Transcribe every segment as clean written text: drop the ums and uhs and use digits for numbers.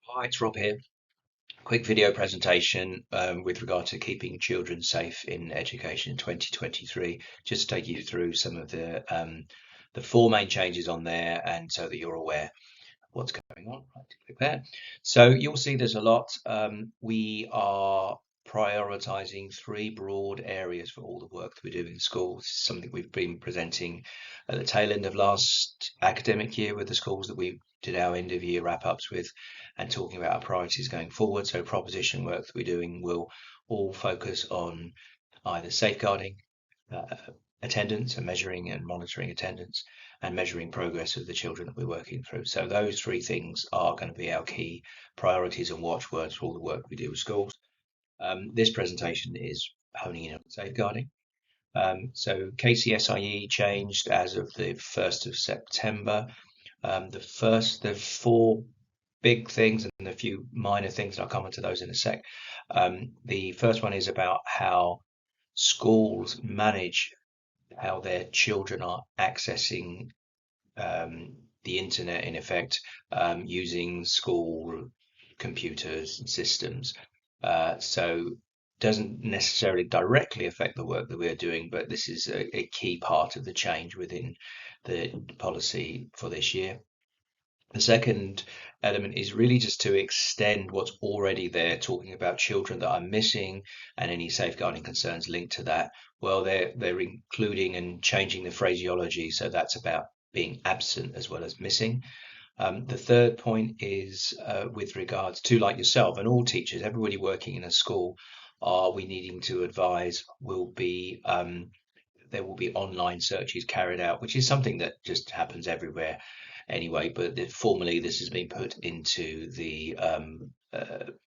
Hi, it's Rob here. Quick video presentation with regard to keeping children safe in education in 2023. Just to take you through some of the four main changes on there, and so that you're aware what's going on. Right, click there. So you'll see there's a lot. We are prioritizing three broad areas for all the work that we do in schools. This is something we've been presenting at the tail end of last academic year with the schools that we did our end of year wrap ups with, and talking about our priorities going forward. So proposition work that we're doing will all focus on either safeguarding uh, attendance and measuring and monitoring attendance, and measuring progress of the children that we're working through. So those three things are going to be our key priorities and watchwords for all the work we do with schools. This presentation is honing in on safeguarding. So KCSiE changed as of the 1st of September. The four big things and a few minor things, and I'll come on to those in a sec. The first one is about how schools manage how their children are accessing the internet, in effect, using school computers and systems. So doesn't necessarily directly affect the work that we're doing, but this is a key part of the change within the policy for this year. The second element is really just to extend what's already there, talking about children that are missing and any safeguarding concerns linked to that. Well, they're including and changing the phraseology, so that's about being absent as well as missing. The third point is with regards to, like yourself and all teachers, everybody working in a school, are we needing to advise will be there will be online searches carried out, which is something that just happens everywhere anyway, but formally this has been put into the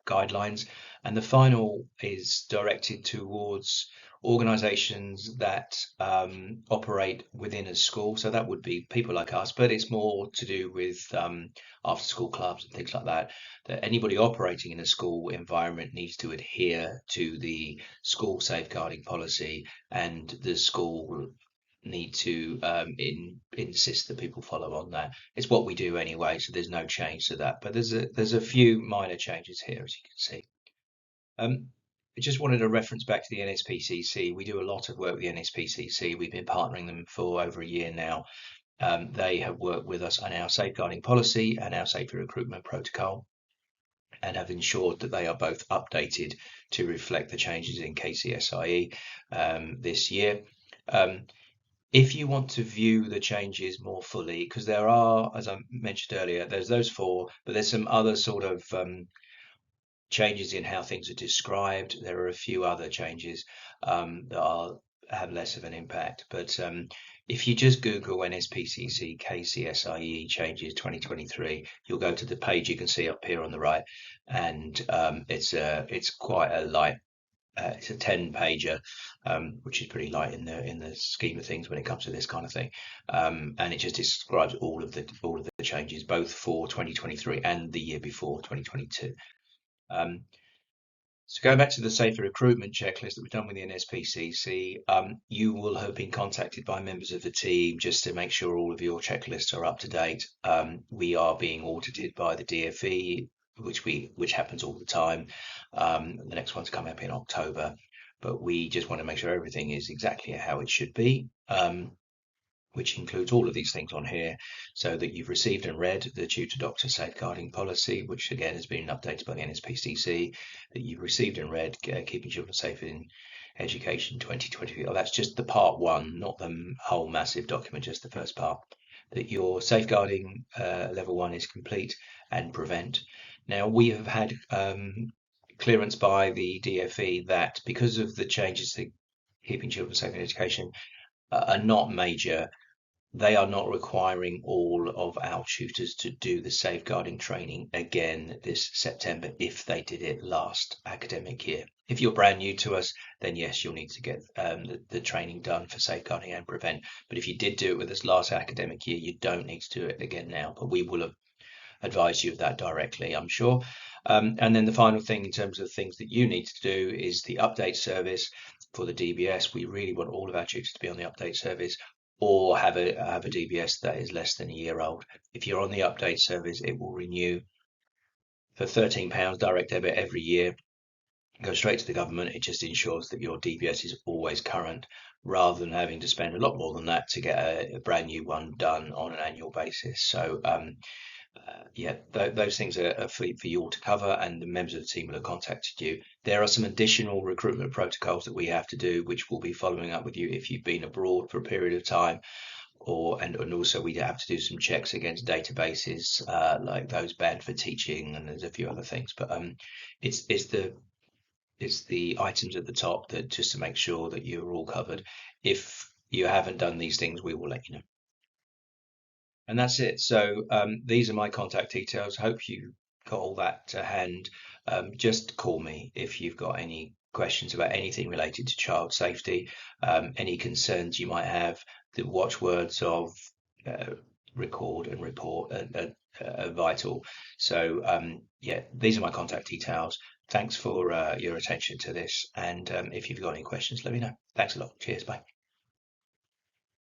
guidelines. And the final is directed towards organizations that operate within a school. So that would be people like us, but it's more to do with after school clubs and things like that, that anybody operating in a school environment needs to adhere to the school safeguarding policy, and the school need to insist that people follow on that. It's what we do anyway, so there's no change to that. But there's a few minor changes here, as you can see. I just wanted to reference back to the NSPCC. We do a lot of work with the NSPCC. We've been partnering them for over a year now. They have worked with us on our safeguarding policy and our safety recruitment protocol, and have ensured that they are both updated to reflect the changes in KCSiE this year. If you want to view the changes more fully, because there are, as I mentioned earlier, there's those four, but there's some other sort of changes in how things are described. There are a few other changes that have less of an impact. But if you just Google NSPCC KCSiE changes 2023, you'll go to the page you can see up here on the right, and it's quite a light. It's a 10-pager, which is pretty light in the scheme of things when it comes to this kind of thing, and it just describes all of the changes, both for 2023 and the year before, 2022. So going back to the safer recruitment checklist that we've done with the NSPCC, you will have been contacted by members of the team just to make sure all of your checklists are up to date. We are being audited by the DfE, which happens all the time. The next one's coming up in October, but we just want to make sure everything is exactly how it should be, which includes all of these things on here, so that you've received and read the Tutor Doctor Safeguarding Policy, which again has been updated by the NSPCC, that you've received and read Keeping Children Safe in Education 2020. Oh, that's just the part one, not the whole massive document, just the first part. That your safeguarding level one is complete, and prevent. Now, we have had clearance by the DfE that because of the changes to Keeping Children Safe in Education are not major, they are not requiring all of our tutors to do the safeguarding training again this September if they did it last academic year. If you're brand new to us, then yes, you'll need to get the training done for safeguarding and prevent. But if you did do it with us last academic year, you don't need to do it again now. But we will have advised you of that directly, I'm sure. And then the final thing in terms of things that you need to do is the update service for the DBS. We really want all of our tutors to be on the update service, or have a DBS that is less than a year old. If you're on the update service, it will renew for £13 direct debit every year. Go straight to the government. It just ensures that your DBS is always current, rather than having to spend a lot more than that to get a brand new one done on an annual basis. So yeah, those things are for you all to cover, and the members of the team will have contacted you. There are some additional recruitment protocols that we have to do, which we'll be following up with you if you've been abroad for a period of time, and also we have to do some checks against databases like those banned for teaching, and there's a few other things. But it's the items at the top that just to make sure that you're all covered. If you haven't done these things, we will let you know. And that's it. So these are my contact details. Hope you got all that to hand. Just call me if you've got any questions about anything related to child safety, any concerns you might have. The watchwords of uh, record and report are vital. So yeah, these are my contact details. Thanks for your attention to this. And if you've got any questions, let me know. Thanks a lot. Cheers. Bye.